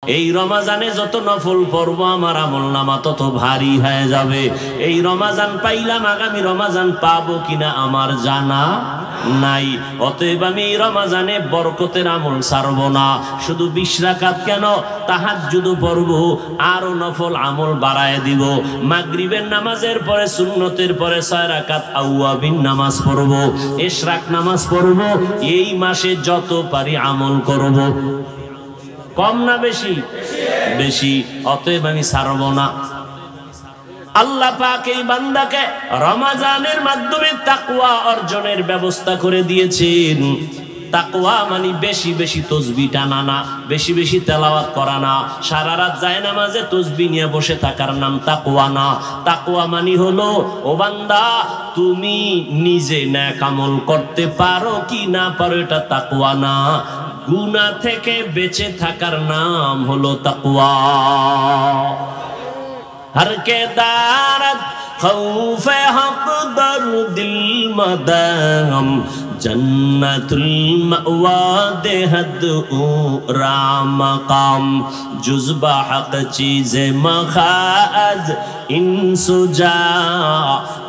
এই রমাজানে যত নফল পড়ব আমার আমলনামা তত ভারী হয়ে যাবে। এই রমাজান পাইলাম, আগামী রমাজান পাবো কিনা আমার জানা নাই। অতএব আমি এই রমাজানে বরকতের আমল ছাড়ব না। শুধু 20 রাকাত কেন, তাহাজ্জুদও পড়ব, আরো নফল আমল বাড়ায় দিব। মাগরিবের নামাজের পরে, সুন্নতের পরে 6 রাকাত আউয়াবিন নামাজ পড়ব, ইশরাক নামাজ পড়ব। এই মাসে যত পারি আমল করব। কম না বেশি? বেশি। অতএব আমি ছাড়ব না। আল্লাহ পাক এই বান্দাকে রমজানের মাধ্যমে তাকওয়া অর্জনের ব্যবস্থা করে দিয়েছেন। তাকওয়া মানে বেশি বেশি তাসবিহ টানা না, বেশি বেশি তেলাওয়াত করা না, সারা রাত জায়নামাজে তাসবিহ নিয়ে বসে থাকার নাম তাকওয়া না। তাকওয়া মানে হলো, ও বান্দা তুমি নিজে নেক আমল করতে পারো কি না পারো এটা তাকওয়া না, গুনাহ থেকে বেঁচে থাকার নাম হলো তাকওয়া। हर के दारत खौफे हक दर्दिल मदाम जन्नतुल मअवा देहद राम मकाम जुज़बा हक चीज़े मखाज इंसुजा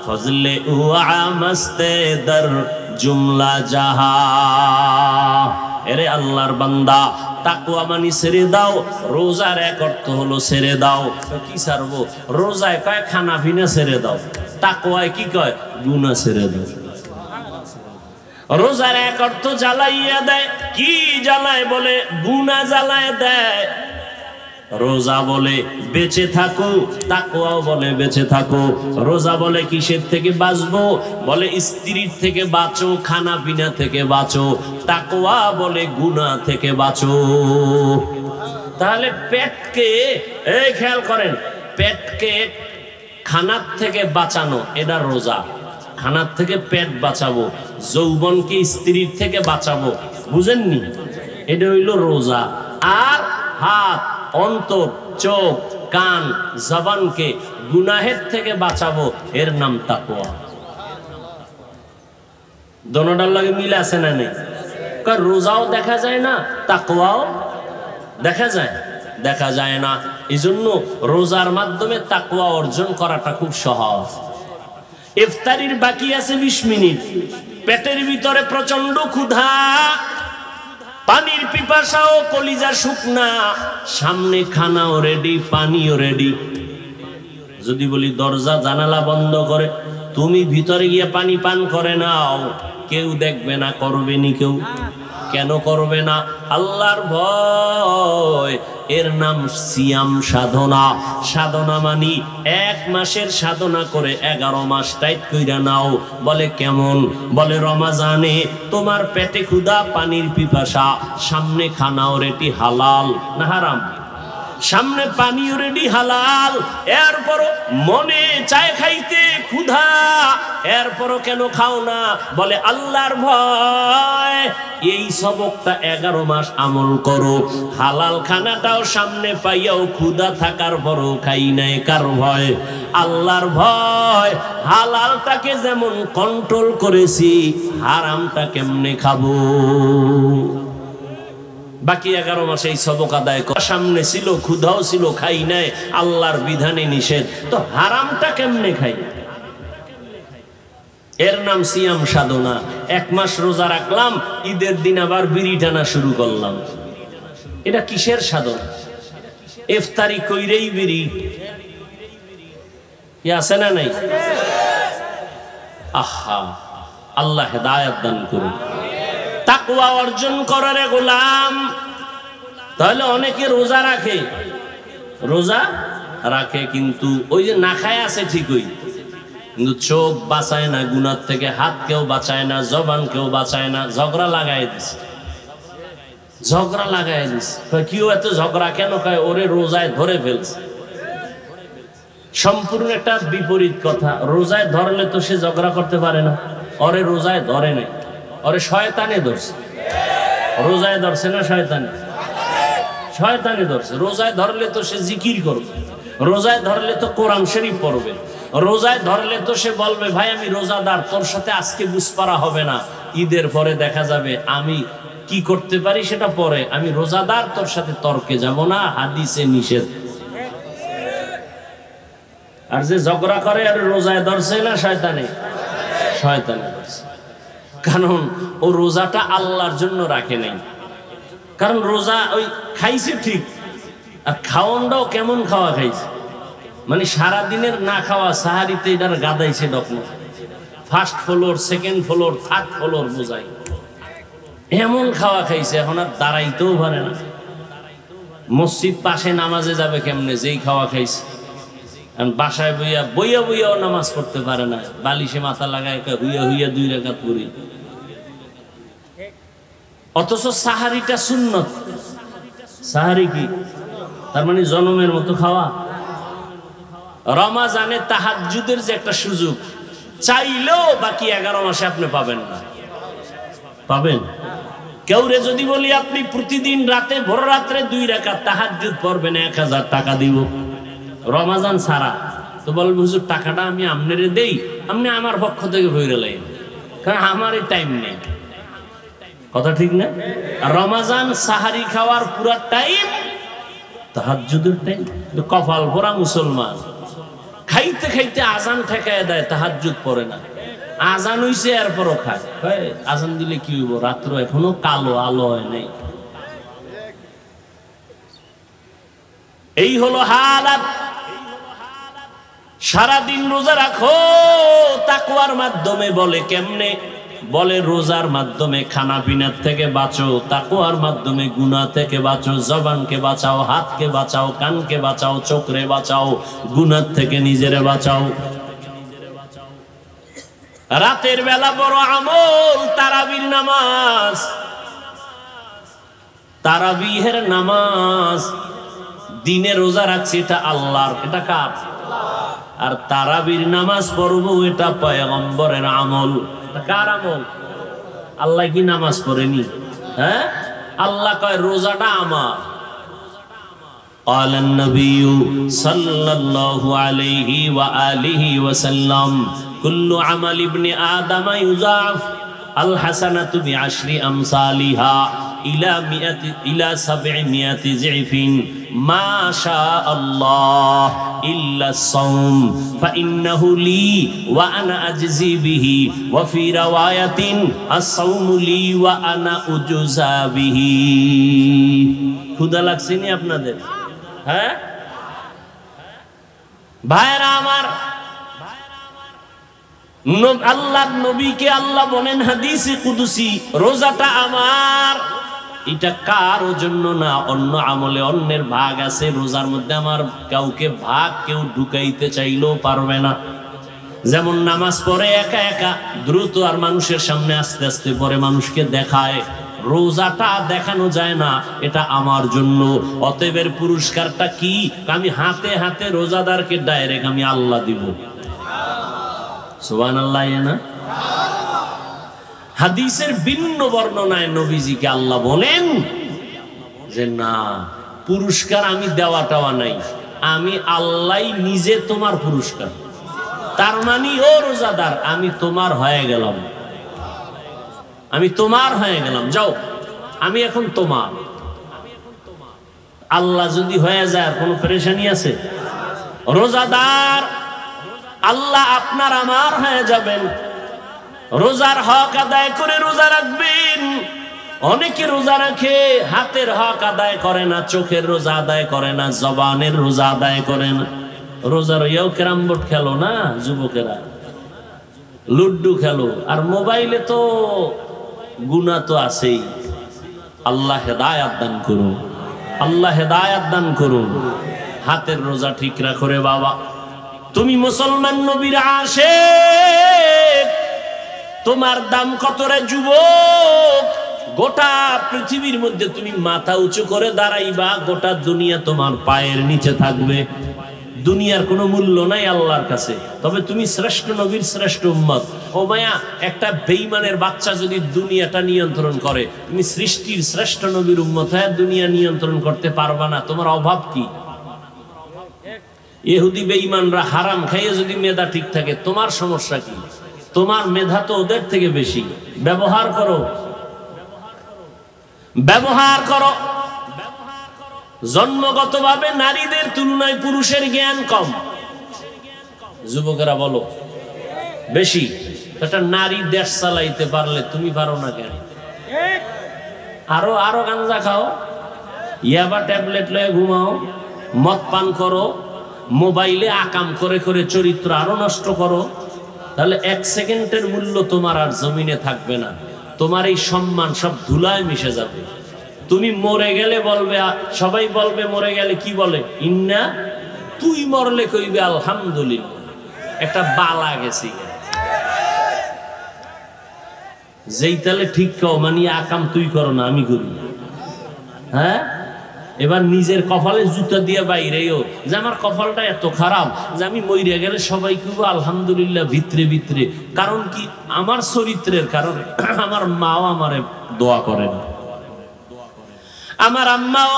फजले उआ मस्ते दर जुमला जहा। এরে আল্লাহর বান্দা, তাকওয়া মানি ছেড়ে দাও। রোজার এক অর্থ হলো ছেড়ে দাও। কি ছাড়বো? রোজায় কয় খানা পিনা ছেড়ে দাও, তাকওয়ায় কি কয়? গুনাহ ছেড়ে দাও। রোজার এক অর্থ জ্বালাইয়া দেয়। কি জ্বালায়? বলে গুনাহ জ্বালায় দেয়। রোজা বলে বেঁচে থাকো, তাকওয়াও বলে বেঁচে থাকো। রোজা বলে কিসের থেকে বাঁচবো? বলে স্ত্রীর থেকে বাঁচো, খানা পিনা থেকে বাঁচো। তাকওয়া বলে গুনাহ থেকে বাঁচো। তাহলে পেটকে, এই খেয়াল করেন, পেটকে খানার থেকে বাঁচানো এটা রোজা। খানার থেকে পেট বাঁচাবো। যৌবনকে স্ত্রীর থেকে বাঁচাবো, বুঝেননি? এটা হইল রোজা। আর হাত, অন্তর, চোখ, কান, জবানকে গুনাহের থেকে বাঁচাবো, এর নাম তাকওয়া। দোনোটার লাগে মিল আছে না নেই? কারণ রোজাও দেখা যায় না, তাকওয়াও দেখা যায়, দেখা যায় না। এই জন্য রোজার মাধ্যমে তাকওয়া অর্জন করাটা খুব সহজ। ইফতারির বাকি আছে 20 মিনিট, পেটের ভিতরে প্রচন্ড ক্ষুধা, পানির পিপাসাও, কলিজা শুকনা, সামনে খানাও রেডি, পানিও রেডি। যদি বলি দরজা জানালা বন্ধ করে তুমি ভিতরে গিয়ে পানি পান করে নাও, কেউ দেখবে না, করবে নি কেউ? কেন করবে না? আল্লাহর ভয়। এর নাম সিয়াম সাধনা। সাধনা মানি 1 মাসের সাধনা করে 11 মাস টাইট কইরা নাও। বলে কেমন? বলে রমাজানে তোমার পেটে ক্ষুধা, পানির পিপাসা, সামনে খানাও রেডি, হালাল না হারাম? সামনে পানিও রেডি, হালাল। এরপরও মনে চায় খাইতে, ক্ষুধা, এরপরও কেন খাও না? বলে আল্লাহর ভয়। এই সবকটা 11 মাস আমল করো। হালাল খানাটাও সামনে পাইয়াও ক্ষুধা থাকার পরও খাই নাই, কার ভয়? আল্লাহর ভয়। হালালটাকে যেমন কন্ট্রোল করেছি, হারামটা কেমনে খাবো? বাকি 11 মাসে এই সবক আদায় করা। সামনে ছিল, ক্ষুধাও ছিল, খাই নাই, আল্লাহর বিধানে নিষেধ, তো হারামটা কেমনে খাই? এর নাম সিয়াম সাধনা। 1 মাস রোজা রাখলাম, ঈদের দিন আবার বিড়ি টানা শুরু করলাম। এটা কিসের সাধনা? ইফতারি কইরেই বিড়ি, কি আছে না নাই? আহা, আল্লাহ হেদায়েত দান করুন। তাকওয়া অর্জন করার গোলাম। তাহলে অনেকে রোজা রাখে, রোজা রাখে কিন্তু ওই যে না খায় আছে ঠিকই, কিন্তু চোখ বাঁচায় না গুনার থেকে, হাত কেউ বাঁচায় না, জবান কেউ বাঁচায় না। ঝগড়া লাগাই দিছে, ঝগড়া লাগাই দিছে। কেউ এত ঝগড়া কেন খায়? ওরে রোজায় ধরে ফেলছে। সম্পূর্ণ একটা বিপরীত কথা। রোজায় ধরলে তো সে ঝগড়া করতে পারে না, ওরে রোজায় ধরে নাই, ওরে শয়তানে ধরছে। রোজায় ধরছে না শয়তানে? শয়তানে ধরছে। রোজায় ধরলে তো সে জিকির করবে, রোজায় ধরলে তো কোরআন শরীফ পড়বে, রোজায় ধরলে তো সে বলবে ভাই আমি রোজাদার, তোর সাথে আজকে বুঝপারা হবে না, ঈদের পরে দেখা যাবে। আমি কি করতে পারি সেটা পরে, আমি রোজাদার, তোর সাথে তর্কে যাব না, হাদিসে নিষেধ। আর যে ঝগড়া করে আর রোজায় ধরছে না শয়তানে, শয়তানে ধরছে। কারণ ও রোজাটা আল্লাহর জন্য রাখে নাই। কারণ রোজা ওই খাইছে ঠিক, আর খাওয়ানটাও কেমন খাওয়া খাইছে, মানে সারাদিনের না খাওয়া সাহারিতে এটার গাদাইছে ডকমা, first floor, second floor, third floor বোঝাই, এমন খাওয়া খাইছে এখন আর দাঁড়াইতেও পারে না। মসজিদ পাশে নামাজে যাবে কেমনে, যেই খাওয়া খাইছে। বাসায় বইয়া বইয়া বইয়াও নামাজ পড়তে পারে না, বালিশে মাথা লাগায় হুইয়া হুইয়া 2 রাকাত পড়ি। অথচ সাহারিটা সুন্নত। সাহারি কি? তার মানে জনমের মতো খাওয়া। রমাজানে তাহাজ্জুদের যে একটা সুযোগ, চাইলেও বাকি 11 মাসে আপনি পাবেন না। পাবেন? কেউরে যদি বলি আপনি প্রতিদিন রাতে ভোর রাত্রে 2 রাকাত তাহাজ্জুদ পড়বেন, 1000 টাকা দিব রমাজান ছাড়া, তো বলবে হুজুর টাকাটা আমি আপনারে দেই, আপনি আমার পক্ষ থেকে ভইরে লাইন, কারণ আমার এই টাইম নেই। কথা ঠিক না? রমাজান সাহারি খাওয়ার পুরা টাইম তাহাজ্জুদের টাইম। কপাল ভরা মুসলমান খাইতে খাইতে আজান ঠেকায় দেয়, তাহাজ্জুদ পড়ে না। আজান হইছে এরপরও খায়। আজান দিলে কি হইব, রাত্র এখনো কালো, আলো হয় নাই। এই হলো হালাত। সারাদিন রোজা রাখো, তাকওয়ার মাধ্যমে। বলে কেমনে? বলে রোজার মাধ্যমে খানা পিনার থেকে বাঁচো, তাকওয়ার মাধ্যমে গুনাহ থেকে বাঁচো। জবানকে বাঁচাও, হাতকে বাঁচাও, কানকে বাঁচাও, চোখরে বাঁচাও, গুনাহ থেকে নিজেরে বাঁচাও। রাতের বেলা বড় আমল তারাবির নামাজ। তারাবিহের নামাজ। দিনে রোজা রাখছি, এটা আল্লাহর, এটা কার? আর তারাবির নামাজ পড়বো, এটা পয়গম্বরের আমল। এটা কার আমল? আল্লাহ কি নামাজ পড়েনি? হ্যাঁ, আল্লাহ কয় রোজাটা আমার। قال النبي صلى الله عليه وآله وسلم كل عمل ابن آدم يضاعف الحسنة بعشر أمثالها إلى 700 ضعف ما شاء الله إلا الصوم فإنه لي وأنا أجزي به وفي رواية الصوم لي وأنا أجزى به। ক্ষুধা লাগছে নি আপনাদের? হ্যাঁ ভাইরা আমার, আল্লাহর নবীকে আল্লাহ বলেন হাদিসে কুদসি, রোজাটা আমার। এটা কারো জন্য না, অন্য আমলে অন্যের ভাগ আছে, রোজার মধ্যে আমার কাউকে ভাগ কেউ ঢুকাইতে চাইলেও পারবে না। যেমন নামাজ পড়ে একা একা দ্রুত, আর মানুষের সামনে আস্তে আস্তে পরে মানুষকে দেখায়, রোজাটা দেখানো যায় না, এটা আমার জন্য। অতএবের পুরস্কারটা কি? আমি হাতে হাতে রোজাদারকে ডাইরেক্ট আমি আল্লাহ দিব। সুবহানাল্লাহ। না, হাদিসের ভিন্ন বর্ণনায় নবীজিকে আল্লাহ বলেন যে না, পুরস্কার আমি দেওয়াটাওয়া নাই, আমি আল্লাহ নিজে তোমার পুরস্কার। তার মানে ও রোজাদার, আমি তোমার হয়ে গেলাম, আমি তোমার হয়ে গেলাম, যাও আমি এখন তোমার। আল্লাহ যদি হয়ে যায় আর কোনো পেরেশানি আছে? রোজাদার আল্লাহ আপনার আমার হয়ে যাবেন। রোজার হক আদায় করে রোজা রাখবেন। অনেকে রোজা রাখে, হাতের হক আদায় করে না, চোখের রোজা আদায় করে না, জবানের রোজা আদায় করে না। রোজার ইয়েও ক্যারাম বোর্ড খেলো না যুবকেরা, লুড্ডু খেলো, আর মোবাইলে তো গুনাহ তো আছেই। আল্লাহ হেদায়াত দান করুন, আল্লাহ হেদায়াত দান করুন। হাতের রোজা ঠিক রাখো রে বাবা। তুমি মুসলমান নবীর আশিক, তোমার দাম কত রে যুবক? গোটা পৃথিবীর মধ্যে তুমি মাথা উঁচু করে দাঁড়াইবা, গোটা দুনিয়া তোমার পায়ের নিচে থাকবে। দুনিয়ার কোনো মূল্য নাই আল্লাহর কাছে, তবে তুমি শ্রেষ্ঠ নবীর শ্রেষ্ঠ উম্মত। ও মায়া, একটা বেঈমানের বাচ্চা যদি দুনিয়াটা নিয়ন্ত্রণ করে, তুমি সৃষ্টির শ্রেষ্ঠ নবীর উম্মত হয়ে দুনিয়া নিয়ন্ত্রণ করতে পারবা না। তোমার অভাব কি? ইহুদি বেঈমানরা হারাম খাইয়ে যদি মেধা ঠিক থাকে, তোমার সমস্যা কি? তোমার মেধা তো ওদের থেকে বেশি। ব্যবহার করো। ব্যবহার করো। জন্মগতভাবে নারীদের তুলনায় পুরুষের জ্ঞান কম। যুবকেরা বলো বেশি। একটা নারী দেশ চালাইতে পারলে তুমি পারো না কেন? আরো গাঞ্জা খাও, ইয়াবা ট্যাবলেট লয়ে ঘুমাও, মদ পান করো, মোবাইলে আকাম করে করে চরিত্র আরো নষ্ট করো, তাহলে 1 সেকেন্ডের মূল্য তোমার আর জমিনে থাকবে না। তোমার এই সম্মান সব ধুলায় মিশে যাবে। তুমি মরে গেলে বলবে, সবাই বলবে মরে গেলে কি বলে? ইন্না। তুই মরলে কইবে আলহামদুলিল্লাহ, একটা বালা গেছি। যেই তাহলে ঠিক কও, মানে আকাম তুই করো না আমি করি। হ্যাঁ, এবার নিজের কপালে জুতা দিয়ে বাইরেও যে আমার কপালটা এত খারাপ যে আমি মইরে গেলে সবাই কইব আলহামদুলিল্লাহ ভিতরে ভিতরে। কারণ কি? আমার চরিত্রের কারণে। আমার মাও আমারে দোয়া করেন, আমার আম্মাও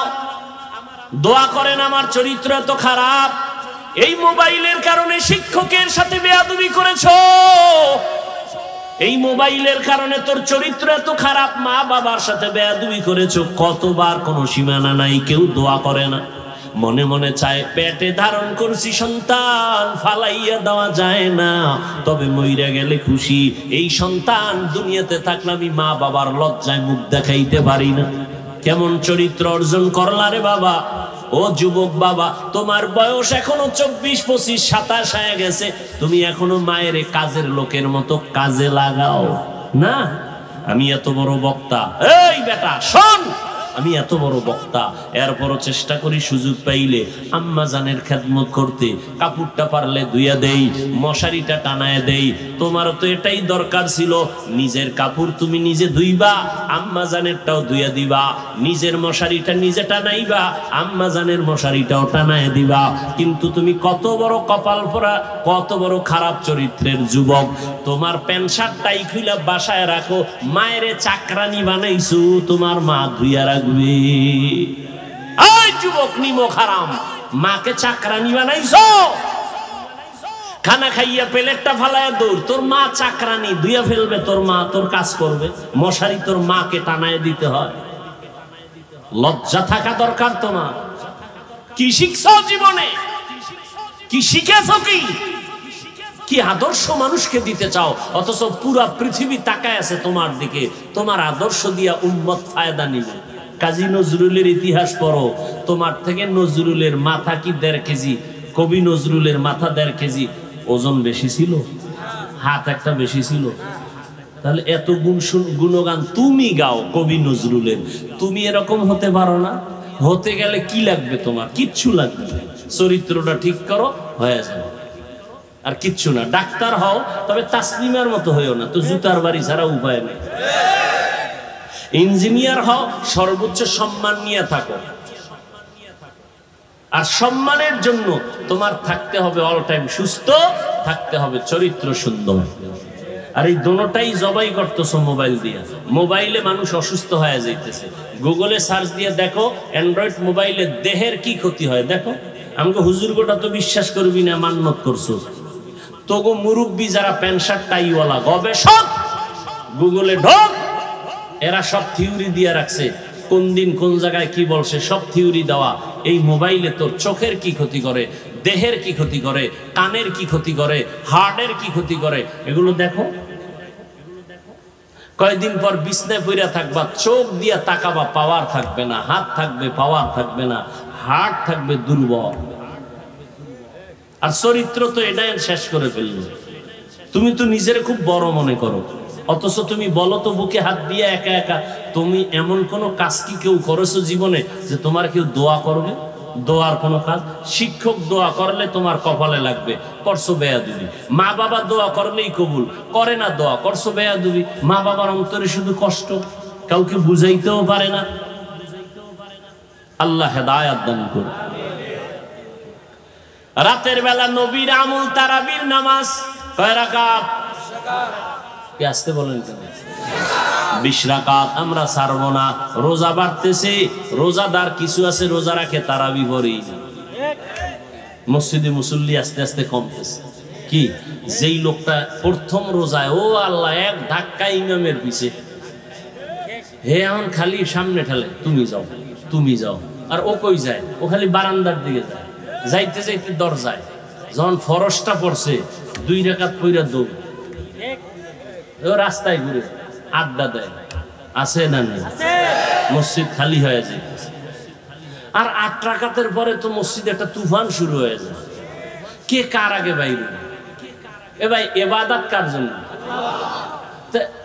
দোয়া করেন, আমার চরিত্র এত খারাপ। এই মোবাইলের কারণে শিক্ষকের সাথে বেয়াদবি করেছো, এই মোবাইলের কারণে তোর চরিত্র এত খারাপ, মা বাবার সাথে বেয়াদবি করেছো। কতবার কোনো সীমানা নাই, কেউ দোয়া করে না। মনে মনে চায় পেটে ধারণ করছি সন্তান, ফালাইয়া দেওয়া যায় না, তবে মইরা গেলে খুশি। এই সন্তান দুনিয়াতে থাকলে আমি মা বাবার লজ্জায় মুখ দেখাইতে পারি না। কেমন চরিত্র অর্জন করলা রে বাবা? ও যুবক বাবা, তোমার বয়স এখনো 24, 25, 27 হয়ে গেছে, তুমি এখনো মায়ের কাজের লোকের মতো কাজে লাগাও না। আমি এত বড় বক্তা, এই বেটা শোন, আমি এত বড় বক্তা, এরপরও চেষ্টা করি সুযোগ পাইলে আম্মা জানের খেদমত করতে। কাপড়টা পারলে ধুইয়া দেই, মশারিটা টানায় দেই। তোমারও তো এটাই দরকার ছিল, নিজের কাপড় তুমি নিজে ধুইবা, আম্মা জানেরটাও ধুইয়া দিবা, নিজের মশারিটা নিজে টানাইবা, আম্মা জানের মশারিটাও টানায় দিবা। কিন্তু তুমি কত বড় কপাল পোড়া, কত বড় খারাপ চরিত্রের যুবক। তোমার প্যান্ট শার্টটাই খুইলা বাসায় রাখো, মায়েরে চাকরানি বানাইছো, তোমার মা ধুইয়া রাখবে। যুবক নিমক হারাম, মাকে চাকরানি বানাইছো, খানা খাইয়া প্লেটটা ফালায় দৌড়, তোর মা চাকরানি ধুইয়া ফেলবে, তোর মা তোর কাজ করবে, মশারি তোর মাকে টানায় দিতে হয়। লজ্জা থাকা দরকার তোমার। কি শিখছো জীবনে? কি শিখেছো? কি আদর্শ মানুষকে দিতে চাও? অথচ পুরা পৃথিবী তাকায় আছে তোমার দিকে। তোমার আদর্শ দিয়া উম্মত ফায়দা নিবে। কাজী নজরুলের ইতিহাস পড়ো, তোমার থেকে নজরুলের মাথা কি 1.5 কেজি, কবি নজরুলের মাথা 1.5 কেজি ওজন বেশি ছিল, হাত একটা বেশি ছিল। তাহলে এত গুণগান তুমি গাও কবি নজরুলের, তুমি এরকম হতে পারো না? হতে গেলে কি লাগবে তোমার? কিচ্ছু লাগবে না, চরিত্রটা ঠিক করো, হয়ে যাবে। আর কিচ্ছু না। ডাক্তার হও, তবে তাসলিমার মতো হইও না, তো জুতার বাড়ি ছাড়া উপায় নেই। ইঞ্জিনিয়ার হও, সর্বোচ্চ সম্মান নিয়ে থাকো। আর সম্মানের জন্য তোমার থাকতে হবে অল টাইম সুস্থ, থাকতে হবে চরিত্র সুন্দর। আর এই দোনোটাই জবাই করতেছো মোবাইল দিয়ে। মোবাইলে মানুষ অসুস্থ হয়ে যাইতেছে। গুগলে সার্চ দিয়ে দেখো অ্যান্ড্রয়েড মোবাইলে দেহের কি ক্ষতি হয় দেখো। আমাকে হুজুর গোটা তো বিশ্বাস করবি না, মান্নত করছো। তোগো মুরব্বী যারা প্যান্ট শার্ট টাইওয়ালা গবেষক, গুগলে ঢোক, এরা সব থিওরি দিয়ে রাখছে, কোন দিন কোন জায়গায় কি বলছে, সব থিওরি দেওয়া। এই মোবাইলে তোর চোখের কি ক্ষতি করে, দেহের কি ক্ষতি করে, কানের কি ক্ষতি করে, হার্টের কি ক্ষতি করে, এগুলো দেখো। কয়েকদিন পর বিছনায় পইরা থাকবা, চোখ দিয়া তাকাবা, পাওয়ার থাকবে না, হাত থাকবে, পাওয়ার থাকবে না, হার্ট থাকবে দুর্বল। আর চরিত্র তো এটাই শেষ করে ফেললো। তুমি তো নিজের খুব বড় মনে করো, অথচ তুমি বলো তো বুকে হাত দিয়ে একা একা, তুমি এমন কোন কাজ কি কেউ করেছো জীবনে যে তোমার কেউ দোয়া করবে? দোয়ার কোন কাজ? শিক্ষক দোয়া করলে তোমার কপালে লাগবে, করছো বেয়াদবি। মা বাবা দোয়া করলেই কবুল করে না, দোয়া করছো বেয়াদবি। মা বাবার অন্তরে শুধু কষ্ট, কাউকে বুঝাইতেও পারে না। আল্লাহ হেদায়েত দান করুন। রাতের বেলা নবীর আমল তারাবির নামাজ কয় রাকাত? কি আসতে বলেন কেন? 20 রাকাত। আমরা ছাড়বো না। রোজা বাড়তেছে, রোজাদার কিছু আছে রোজা রাখে, তারাবি পড়েই না। মসজিদে মুসল্লি আস্তে আস্তে কমতেছে। কি যেই লোকটা প্রথম রোজায় ও আল্লাহ এক ধাক্কা ইমামের পিছে, হে এখন খালি সামনে ঠেলে, তুমি যাও তুমি যাও। আর ও কই যায়? ও খালি বারান্দার দিকে যায়, যাইতে যাইতে দরজায় যখন ফরসটা পড়ছে 2 রাকাত পইরা দৌড়, ও রাস্তায় ঘুরে আড্ডা দেয়। আছে না নেই? মসজিদ খালি হয়ে যায়। আর 8 রাকাতের পরে তো মসজিদে একটা তুফান শুরু হয়ে যায়। কে কার আগে বাইরে? এ ভাই ইবাদত কার জন্য?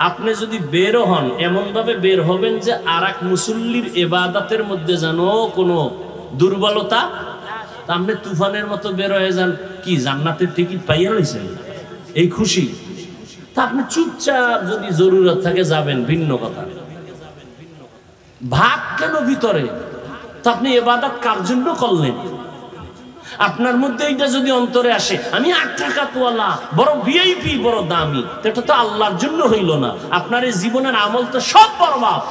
আপনি যদি বেরো হন এমন ভাবে বের হবেন যে আরেক মুসল্লির ইবাদতের মধ্যে যেন কোনো দুর্বলতা, আপনি তুফানের মতো বের হয়ে যান। কি জান্নাতের টিকিট পাইয়া লইছেন এই খুশি? তা আপনি চুপচাপ যদি জরুরত থাকে যাবেন, ভিন্ন কথা। ভাব কেন ভিতরে? তা আপনি ইবাদত কার জন্য করলেন? আপনার মধ্যে এইটা যদি অন্তরে আসে, আমি 8 রাকাতওয়ালা, বড় ভিআইপি, বড় দামি, এটা তো আল্লাহর জন্য হইল না। আপনার এই জীবনের আমল তো সব বরবাদ।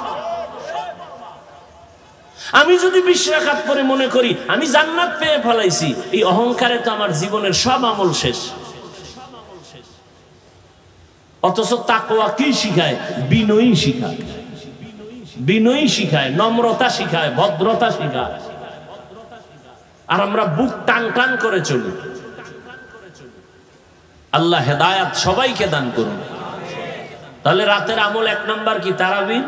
আমি যদি 20 রাকাত পরে মনে করি আমি জান্নাত পেয়ে ফেলাইছি, এই অহংকারে তো আমার জীবনের সব আমল শেষ। অথচ তাকওয়া কি শিখায়? বিনয়ী শিখায়, বিনয়ী শিখায়, নম্রতা শিখায়, ভদ্রতা শিখায়। আর আমরা বুক টান টান করে চলি। আল্লাহ হেদায়াত সবাইকে দান করুন। তাহলে রাতের আমল 1 নাম্বার কি? তারাবির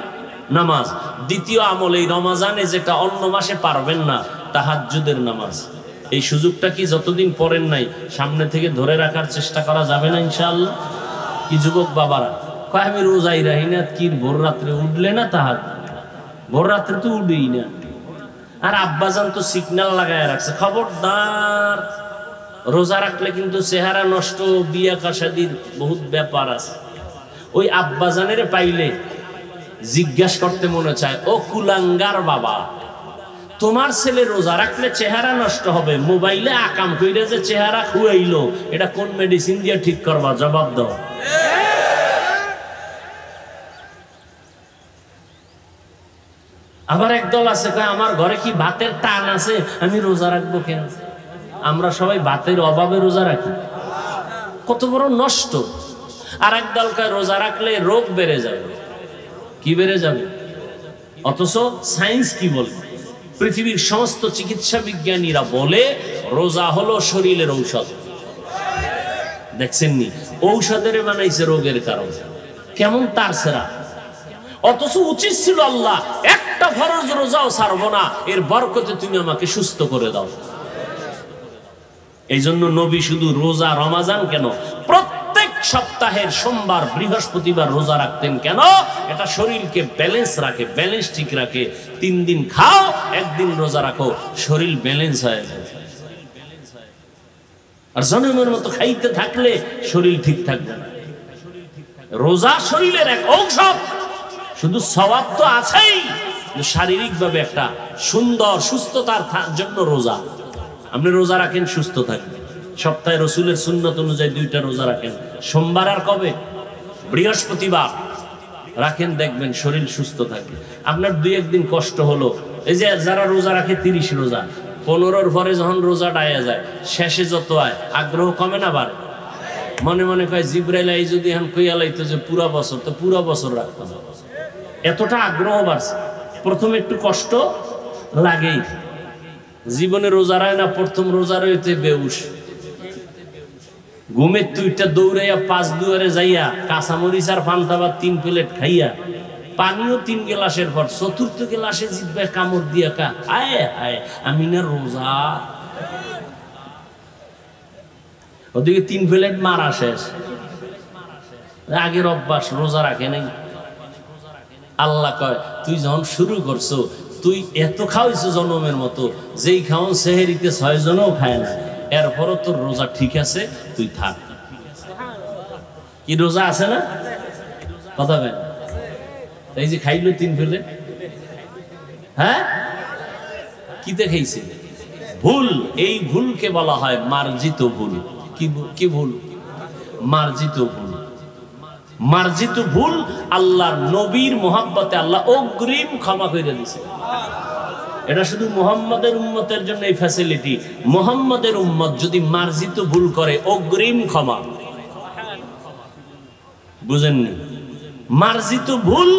নামাজ। দ্বিতীয় আমল এই রমজানে যেটা অন্য মাসে পারবেন না, তাহাজ্জুদের নামাজ। এই সুযোগটা কি যতদিন পড়েন নাই সামনে থেকে ধরে রাখার চেষ্টা করা যাবে না ইনশাআল্লাহ? কি যুবক বাবারা কয় আমি রোজাই রাহি না, কি ভোর রাত্রে উঠলে না তাহাজ্জুদ? ভোর রাত্রে তো উঠেই না। আর আব্বাজান তো সিগন্যাল লাগায় রাখছে, খবরদার রোজা রাখলে কিন্তু চেহারা নষ্ট, বিয়া কাশাদির বহুত ব্যাপার আছে। ওই আব্বাজানের পাইলে জিজ্ঞাসা করতে মনে চায়, ও কুলাঙ্গার বাবা, তোমার ছেলে রোজা রাখলে চেহারা নষ্ট হবে, মোবাইলে আকাম কইরা যে চেহারা খুয়াইলো, এটা কোন মেডিসিন দিয়ে ঠিক করবা? জবাব দাও। আবার একদল আছে কয় আমার ঘরে কি ভাতের টান আছে, আমি রোজা রাখবো কেন? আমরা সবাই ভাতের অভাবে রোজা রাখি, কত বড় নষ্ট। আর একদল কয় রোজা রাখলে রোগ বেড়ে যাবে। কি বেড়ে যাবে? অথচ সায়েন্স কি বলে? পৃথিবীর সমস্ত চিকিৎসা বিজ্ঞানীরা বলে রোজা হলো শরীরের ঔষধ। দেখছেননি? ঔষধের বানাইছে রোগের কারণ। কেমন তার সেরা! অথচ উচিত ছিল আল্লাহ একটা ফরজ রোজাও ছাড়বো না, এর বরকতে তুমি আমাকে সুস্থ করে দাও। এই জন্য নবী শুধু রোজা রমাজান কেন, প্রত্যেক সপ্তাহের সোমবার বৃহস্পতিবার রোজা রাখতেন। কেন? এটা শরীরকে ব্যালেন্স রাখে, ব্যালেন্স ঠিক রাখে। 3 দিন খাও, 1 দিন রোজা রাখো, শরীর ব্যালেন্স হয়ে যায়। আর জনমের মতো খাইতে থাকলে শরীর ঠিক থাকবে না। রোজা শরীরের এক ঔষধ। শুধু সওয়াব তো আছেই, শারীরিক ভাবে একটা সুন্দর সুস্থতার জন্য রোজা। আপনি রোজা রাখেন, সুস্থ থাকবেন। সপ্তাহে রসুলের সুন্নত অনুযায়ী 2টা রোজা রাখেন, সোমবার আর কবে? বৃহস্পতিবার রাখেন, দেখবেন শরীর সুস্থ থাকবে। আপনার 2-1 দিন কষ্ট হলো, এই যে যারা রোজা রাখে 30 রোজা, 15-র পরে যখন রোজা ডায়া যায়, শেষে যত হয় আগ্রহ কমে না বাড়ে? মনে মনে কয় জিবরাইল এই যদি এখন কইয়া লাইতো যে পুরা বছর, তো পুরা বছর রাখতাম। এতটা আগ্রহ বাড়ছে। প্রথমে একটু কষ্ট লাগেই। জীবনে রোজা রায় না, প্রথম রোজা রইতে বেউস, ঘুমের তুইটা দৌড়াইয়া 5 দুয়ারে যাইয়া কাঁচামরিচ আর পান্তা 3 প্লেট খাইয়া, পানিও 3 গ্লাসের পর 4র্থ গ্লাসে জিভে কামড় দিয়া কা আয় আয় আমি না রোজা। ওদিকে 3 প্লেট মারা শেষ। আগের অভ্যাস, রোজা রাখে নাই। আল্লাহ কয় তুই যখন শুরু করছো, তুই এত খাওয়াইছো জনমের মতো, যেই খাওয়ান সেহেরিতে 6 জনও খায় না, এরপরও তোর রোজা ঠিক আছে, তুই থাক। কি রোজা আছে না? কথা বলেন। এই যে খাইলো 3 প্লেট, হ্যাঁ কিতে খাইছে? ভুল। এই ভুলকে বলা হয় মার্জিত ভুল। কি ভুল? মার্জিত ভুল। মার্জিত ভুল আল্লাহর নবীর মোহাব্বতে আল্লাহ অগ্রিম ক্ষমা করে দিয়েছে। এটা শুধু মুহাম্মাদের উম্মতের জন্য এই ফ্যাসিলিটি। মুহাম্মাদের উম্মত যদি মার্জিত ভুল করে, অগ্রিম ক্ষমা। বুঝেননি? মার্জিত ভুল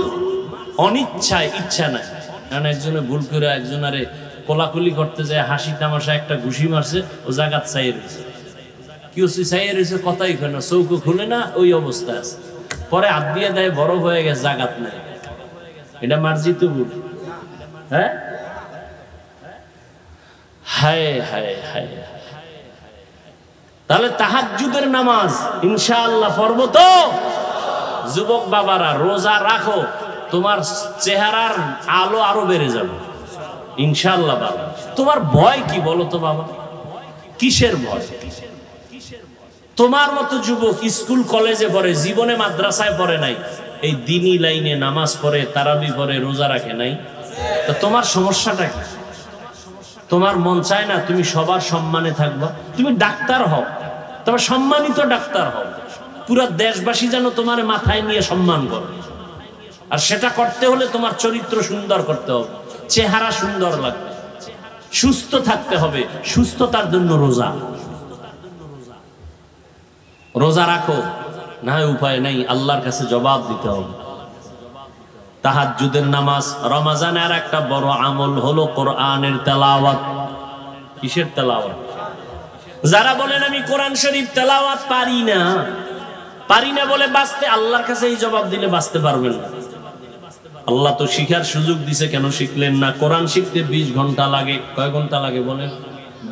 অনিচ্ছায়, ইচ্ছা নাই। কারণ একজনে ভুল করে একজনারে কোলাকুলি করতে যায়, হাসি তামাশা একটা ঘুষি মারছে, ও জাগাত চাইয়ে রয়েছে, কি হচ্ছে চাইয়ে রয়েছে, কথাই কয় না, চৌকো খুলে না, ওই অবস্থা আছে। পরে হাত দিয়ে দেয়, বড় হয়ে গেছে, জাগাত নাই। এটা মার্জিত ভুল। হ্যাঁ, হায় হায় হায়। তাহলে তাহাজ্জুদের নামাজ ইনশাআল্লাহ পড়ব তো। যুবক বাবারা, রোজা রাখো, তোমার চেহারার আলো আরো বেড়ে যাবে ইনশাআল্লাহ। বাবা, তোমার ভয় কি বলো তো বাবা? কিসের ভয়? তোমার মতো যুবক স্কুল কলেজে পড়ে, জীবনে মাদ্রাসায় পড়ে নাই, এই দ্বীনি লাইনে নামাজ পড়ে, তারাবি পড়ে, রোজা রাখে নাই। তো তোমার সমস্যাটা কি? তোমার মন চায় না তুমি সবার সম্মানে থাকবা? তুমি ডাক্তার হও, তবে সম্মানিত ডাক্তার হও, পুরো দেশবাসী যেন তোমার মাথায় নিয়ে সম্মান করে। আর সেটা করতে হলে তোমার চরিত্র সুন্দর করতে হবে, চেহারা সুন্দর লাগবে, সুস্থ থাকতে হবে। সুস্থতার জন্য রোজা, রোজা রাখো, না হয় উপায় নাই, আল্লাহর কাছে জবাব দিতে হবে। তাহাজ্জুদের নামাজ, রমজানের একটা বড় আমল হলো কোরআনের তেলাওয়াত। কিসের তেলাওয়াত? যারা বলেন আমি কোরআন শরীফ তেলাওয়াত পারি না বলে বাঁচতে, আল্লাহর কাছে এই জবাব দিলে বাঁচতে পারবেন না। আল্লাহ তো শিখার সুযোগ দিছে, কেন শিখলেন না? কোরআন শিখতে 20 ঘন্টা লাগে। কয় ঘন্টা লাগে বলেন?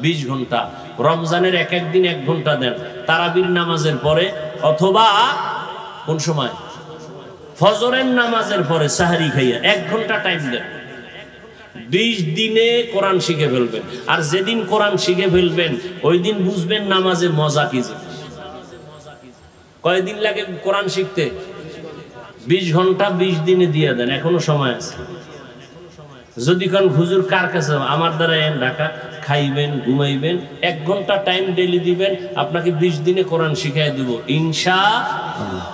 20 ঘন্টা। রমজানের এক দিন 1 ঘন্টা দেন, তারাবির নামাজের পরে, অথবা কোন সময়? ফজরের নামাজের পরে সাহারি খাইয়া 1 ঘন্টা টাইম দেন। 20 দিনে কোরআন শিখে ফেলবেন। আর যেদিন কোরআন শিখে ফেলবেন, ওই দিন বুঝবেন নামাজে মজা কি জিনিস। কয়দিন লাগে কোরআন শিখতে? 20 ঘন্টা 20 দিনে দিয়ে দেন, এখনো সময় আছে। যদি কোন হুজুর কার কাছে, আমার দ্বারা এন ঢাকা, খাইবেন, ঘুমাইবেন, 1 ঘন্টা টাইম ডেলি দিবেন, আপনাকে 20 দিনে কোরআন শিখাই দেব ইনশাআল্লাহ।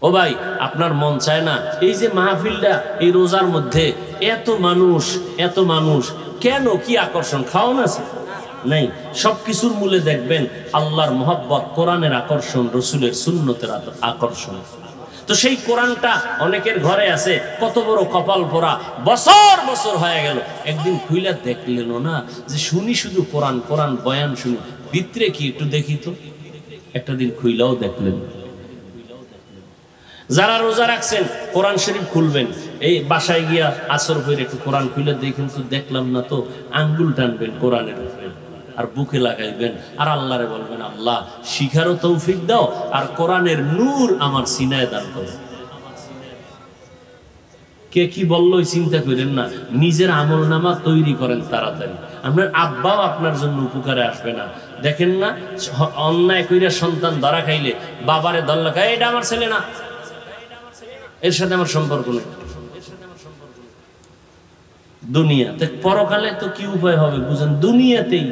ও ভাই, আপনার মন চায় না এই যে মাহফিলটা, এই রোজার মধ্যে এত মানুষ, কেন? কি আকর্ষণ? খাওয়ান আছে নাই? সবকিছুর মূলে দেখবেন আল্লাহর মহব্বত, কোরআনের আকর্ষণ, রসুলের সুন্নতের আকর্ষণ। তো সেই কোরআনটা অনেকের ঘরে আছে, কত বড় কপাল পোড়া, বছর হয়ে গেল, একদিন খুইলা দেখলেন না যে শুনি শুধু কোরআন বয়ান শুনি, ভিতরে কি একটু দেখি তো। একটা দিন খুইলাও দেখলেন। যারা রোজা রাখছেন, কোরআন শরীফ খুলবেন, এই বাসায় গিয়া আসর করে একটু কোরআন খুলে দেখেন তো, দেখলাম না তো, আঙ্গুল টানবেন কোরআনের উপরে, আর বুকে লাগাইবেন, আর আল্লাহরে বলবেন, আল্লাহ শিখারও তৌফিক দাও, আর কোরআনের নূর আমার সিনায় দান করো। কে কি বললো চিন্তা করেন না, নিজের আমল নামা তৈরি করেন তাড়াতাড়ি। আপনার আব্বাও আপনার জন্য উপকারে আসবে না। দেখেন না, অন্যায় কইরা সন্তান ধরা খাইলে বাবারে দল্লা খায়, এটা আমার ছেলে না, এর সাথে আমার সম্পর্ক নেই। দুনিয়াতে, পরকালে তো কি উপায় হবে বুঝেন? দুনিয়াতেই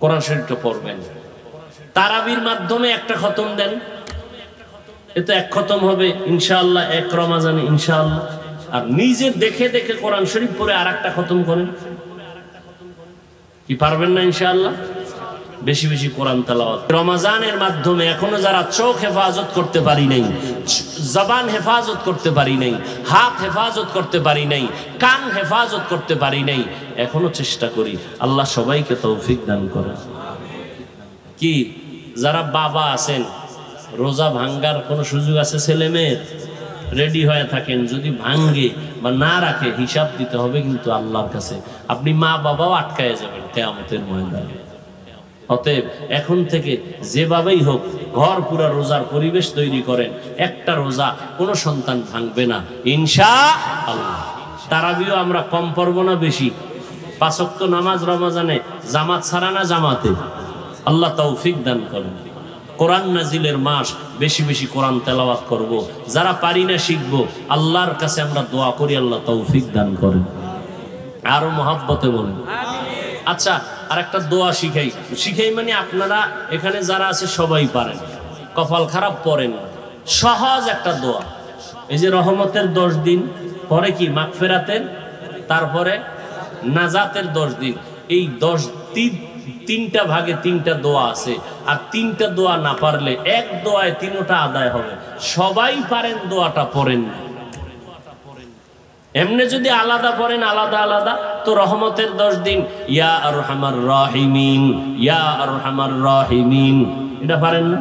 কোরআন শরীফটা পড়বেন। তারাবির মাধ্যমে একটা খতম দেন, এতে 1 খতম হবে ইনশাআল্লাহ, 1 রমজানে ইনশাআল্লাহ। আর নিজে দেখে দেখে কোরআন শরীফ পড়ে আর একটা খতম করেন, কি পারবেন না ইনশাআল্লাহ? বেশি বেশি কোরআন তেলাওয়াত। রমজানের মাধ্যমে এখনো যারা চোখ হেফাজত করতে পারি নাই, জবান হেফাজত করতে পারি নাই, হাত হেফাজত করতে পারি নাই, কান হেফাজত করতে পারি নাই, এখনো চেষ্টা করি। আল্লাহ সবাইকে তৌফিক দান করে। কি যারা বাবা আছেন, রোজা ভাঙ্গার কোনো সুযোগ আছে? ছেলে মেয়ের রেডি হয়ে থাকেন, যদি ভাঙ্গে বা না রাখে হিসাব দিতে হবে কিন্তু আল্লাহর কাছে। আপনি মা বাবাও আটকায় যাবেন কিয়ামতের ময়দানে। অতএব এখন থেকে যেভাবেই হোক ঘর পুরা রোজার পরিবেশ তৈরি করেন, একটা রোজা কোনো সন্তান ভাঙবে না ইনশাআল্লাহ। তারাবিও আমরা কম পড়ব না বেশি। 5 ওয়াক্ত নামাজ রমজানে জামাত ছাড়া না জামাতে, আল্লাহ তৌফিক দান করেন। কোরআন নাজিলের মাস, বেশি বেশি কোরআন তেলাওয়াত করব, যারা পারি না শিখবো, আল্লাহর কাছে আমরা দোয়া করি আল্লাহ তৌফিক দান করেন। আরো মহব্বতে বলেন আচ্ছা। আর একটা দোয়া শিখাই মানে আপনারা এখানে যারা আছে সবাই পারেন, কপাল খারাপ পড়েন না, সহজ একটা দোয়া। এই যে রহমতের 10 দিন পরে কি মাগফিরাতের, তারপরে নাজাতের 10 দিন, এই 3টা ভাগে 3টা দোয়া আছে। আর 3টা দোয়া না পারলে এক দোয়ায় 3টা আদায় হবে। সবাই পারেন দোয়াটা পড়েন না, এমনি যদি আলাদা পড়েন আলাদা আলাদা তো রহমতের 10 দিন ইয়া আরহামার রাহিমিন, ইয়া আরহামার রাহিমিন, এটা পারেন না?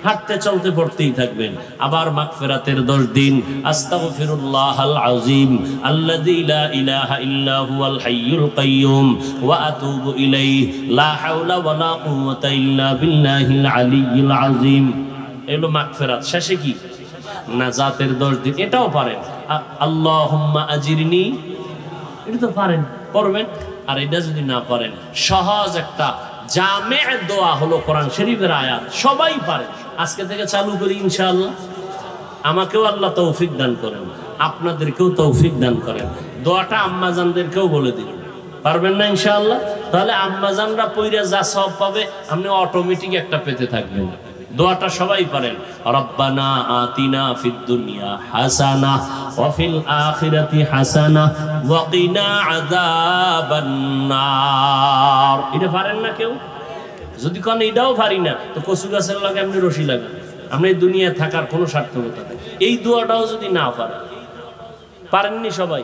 হাঁটতে চলতে পড়তেই থাকবেন। আবার মাগফিরাতের 10 দিন আস্তাগফিরুল্লাহাল আযীম আল্লাযী লা ইলাহা ইল্লা হুয়াল হাইয়ুল কাইয়্যুম ওয়া আতুবু ইলাইহি লা হাওলা ওয়ালা কুওয়াতা ইল্লা বিল্লাহিল আলিয়্যিল আযীম। এগুলো মাগফিরাত। শেষে কি? নাজাতের 10 দিন, এটাও পারেন। আল্লাহুম্মা আজিরনি, এটা তো পারেন, পড়বেন। আর এটা যদি না পারেন, সহজ একটা জামে দোয়া হলো কোরআন শরীফের আয়াত, সবাই পারে। আজকে থেকে চালু করি ইনশাআল্লাহ। আমাকেও আল্লাহ তৌফিক দান করেন, আপনাদেরকেও তৌফিক দান করেন। দোয়াটা আম্মাজানদেরকেও বলে দিন, পারবেন না ইনশাআল্লাহ? তাহলে আম্মাজানরা পইরা যা সওয়াব পাবে, আপনি অটোমেটিক একটা পেতে থাকবেন। দোয়াটা সবাই পারেন। রব্বানা আতিনা ফিদ দুনিয়া হাসানাহ ওয়া ফিল আখিরাতি হাসানাহ ওয়া কিনা আযাবান নার। এটা পারেন না কেউ? যদি কোন এটাও পারি না, তো কচু গাছের লাগে আপনি রশি লাগান, আপনি এই দুনিয়ায় থাকার কোনো সার্থকতা নেই। এই দোয়াটাও যদি না পারেন, পারেননি সবাই,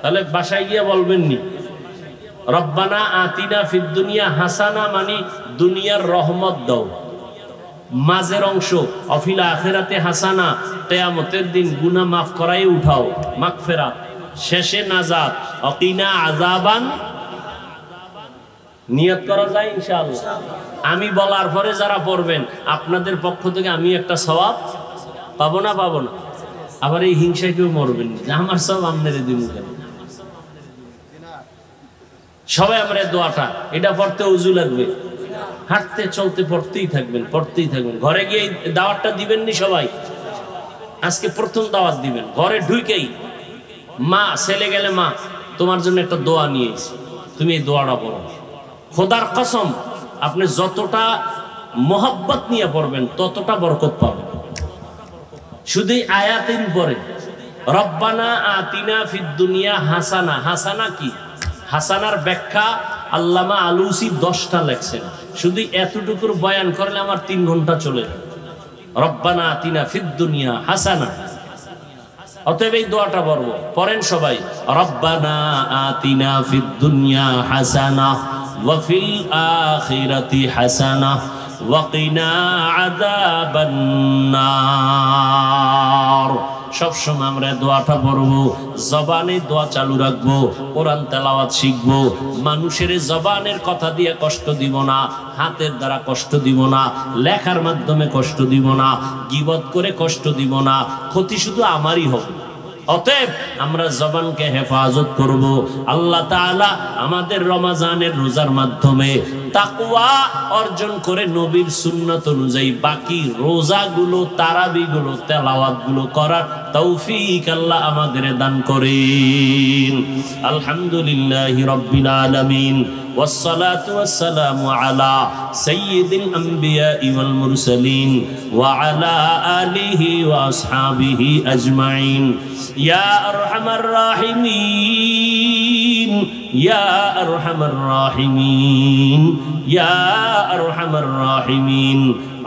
তাহলে বাসায় গিয়ে বলবেন নি রব্বানা আতিনা ফিদ দুনিয়া হাসানা, মানে দুনিয়ার রহমত দাও। মাঝের অংশ অফিল আখিরাতে হাসানা, কিয়ামতের দিন গুনাহ মাফ করাই উঠাও, মাগফিরাত। শেষে নাজাত, ওয়াকিনা আযাবান। নিয়ত করা যায় ইনশাআল্লাহ। আমি বলার পরে যারা পড়বেন, আপনাদের পক্ষ থেকে আমি একটা সওয়াব পাবো না? পাবো না? আবার এই হিংসায় কেউ মরবেন না যে আমার সওয়াব আপনারে দিব কেন। সবাই আমরা দোয়াটা এটা পড়তে ওযু লাগবে, হাঁটতে চলতে পড়তেই থাকবেন, পড়তেই থাকবেন। ঘরে গিয়ে দাওয়াতটা দিবেন নি সবাই? আজকে প্রথম দাওয়াত দিবেন। ঘরে ঢুকেই মা, ছেলে গেলে মা তোমার জন্য একটা দোয়া নিয়ে এসেছি, তুমি এই দোয়াটা পড়ো। খোদার কসম, আপনি যতটা মোহাব্বত নিয়ে পড়বেন ততটা বরকত পাবেন। শুধু আয়াতের উপরে রব্বানা আতিনা ফিদ দুনিয়া হাসানা। হাসানা কি? হাসানার ব্যাখ্যা আল্লামা আলুসি 10টা লেখছেন। শুধু এতটুকুর বয়ান করলে আমার 3 ঘন্টা চলে যায়। রব্বানা আতিনা ফিদ দুনিয়া হাসানা। অতএব এই দোয়াটা পড়েন সবাই। রব্বানা আতিনা ফিদ দুনিয়া হাসানা ওয়া ফিল আখিরাতি হাসানা ওয়া কিনা আযাবান নার। সবসময় আমরা দোয়াটা পড়বো, জবানে দোয়া চালু রাখবো, কোরআন তেলাওয়াত শিখবো। মানুষের জবানের কথা দিয়ে কষ্ট দিব না, হাতের দ্বারা কষ্ট দিব না, লেখার মাধ্যমে কষ্ট দিব না, গীবত করে কষ্ট দিব না। ক্ষতি শুধু আমারই হবে। অতএব আমরা জবানকে হেফাজত করব। আল্লাহ তাআলা আমাদের রমজানের রোজার মাধ্যমে তাকওয়া অর্জন করে নবীর সুন্নাত অনুযায়ী বাকি রোজাগুলো, তারাবিগুলো, তেলাওয়াতগুলো করার তৌফিক আল্লাহ আমাদের দান করেন। আলহামদুলিল্লাহি রাব্বিল আলামিন والصلاة والسلام على سيد الأنبياء والمرسلين وعلى آله وأصحابه أجمعين يا أرحم الراحمين يا أرحم الراحمين يا أرحم الراحمين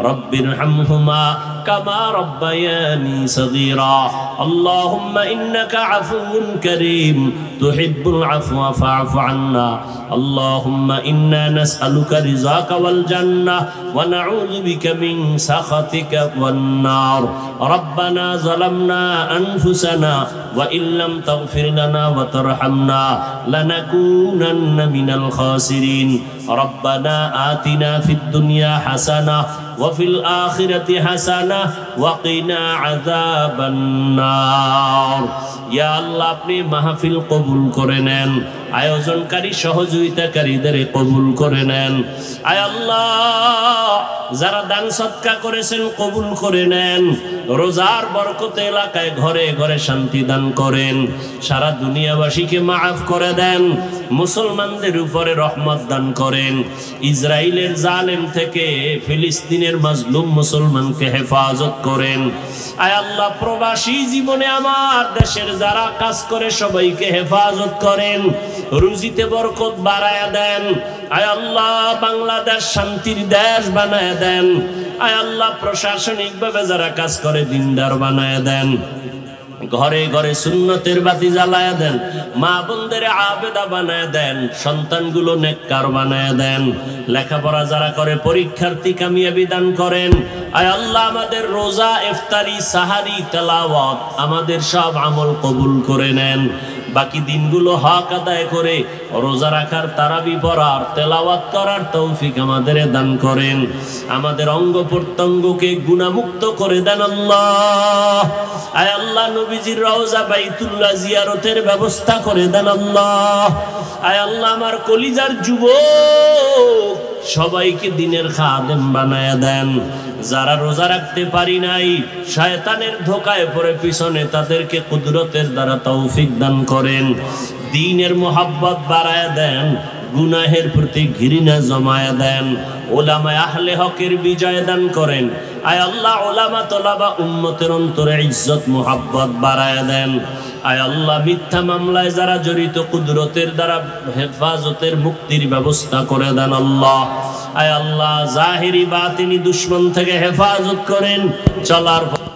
رب ارحمهما كما ربياني صغيرا اللهم إنك عفو كريم تحب العفو فاعف عنا اللهم إنا نسألك رضاك والجنة ونعوذ بك من سخطك والنار ربنا ظلمنا أنفسنا وإن لم تغفر لنا وترحمنا لنكونن من الخاسرين ربنا آتنا في الدنيا حسنة وفي الآخرة حسنة وقنا عذاب النار يا الله আপনি মাহফিল কবুল করে নেন আয়োজনকারী সহযোগিতাকারীদের কবুল করে নেন আয় আল্লাহ যারা দান সদকা করেছেন কবুল করে নেন রোজার বরকতে এলাকায় ঘরে ঘরে শান্তি দান করেন সারা দুনিয়াবাসীকে মাফ করে দেন মুসলমানদের উপরে রহমত দান করেন ইসরাইলের জালেম থেকে ফিলিস্তিনের মাজলুম মুসলমানকে হেফাজত করেন আয় আল্লাহ প্রবাসী জীবনে আমার দেশের যারা কাজ করে সবাইকে হেফাজত করেন রুজিতে বরকত বাড়ায়া দেন আয় আল্লাহ বাংলাদেশ শান্তির দেশ বানায় দেন। আয় আল্লাহ প্রশাসনিক ভাবে যারা কাজ করে দিনদার বানায় দেন। ঘরে ঘরে সুন্নতের বাতি জ্বালায় দেন। মা বোনদের আবেদা বানায় দেন। সন্তানগুলো নেককার বানায় দেন। লেখাপড়া যারা করে পরীক্ষার্থী কামিয়াবি দান করেন। আয় আল্লাহ আমাদের রোজা, ইফতারি, সাহারি, তেলাওয়াত আমাদের সব আমল কবুল করে নেন। বাকি দিনগুলো হক আদায় করে রোজা রাখার, তারাবি পড়ার, তেলাওয়াত করার তৌফিক আমাদের দান করেন। আমাদের অঙ্গ প্রত্যঙ্গকে গুনাহমুক্ত করে দেন আল্লাহ। আয় আল্লাহ নবীজির রওজা বাইতুল্লাহ জিয়ারতের ব্যবস্থা করে দেন আল্লাহ। আয় আল্লাহ আমার কলিজার যুবক সবাইকে দিনের খাদেম বানায় দেন। যারা রোজা রাখতে পারি নাই, শয়তানের ধোকায় পড়ে পিছনে, তাদেরকে কুদরতের দ্বারা তৌফিক দান করেন। দ্বীনের মোহাব্বত বাড়ায় দেন। গুনাহের প্রতি ঘৃণা জমায় দেন। ওলামায়ে আহলে হকের বিজয় দান করেন। আয় আল্লাহ ওলামা তোলাবা উম্মতের অন্তরে ইজ্জত মোহাব্বত বাড়ায় দেন। আয় আল্লাহ মিথ্যা মামলায় যারা জড়িত, কুদরতের দ্বারা হেফাজতের মুক্তির ব্যবস্থা করে দেন আল্লাহ। আয় আল্লাহ জাহিরি বাতিনি দুশমন থেকে হেফাজত করেন। চলার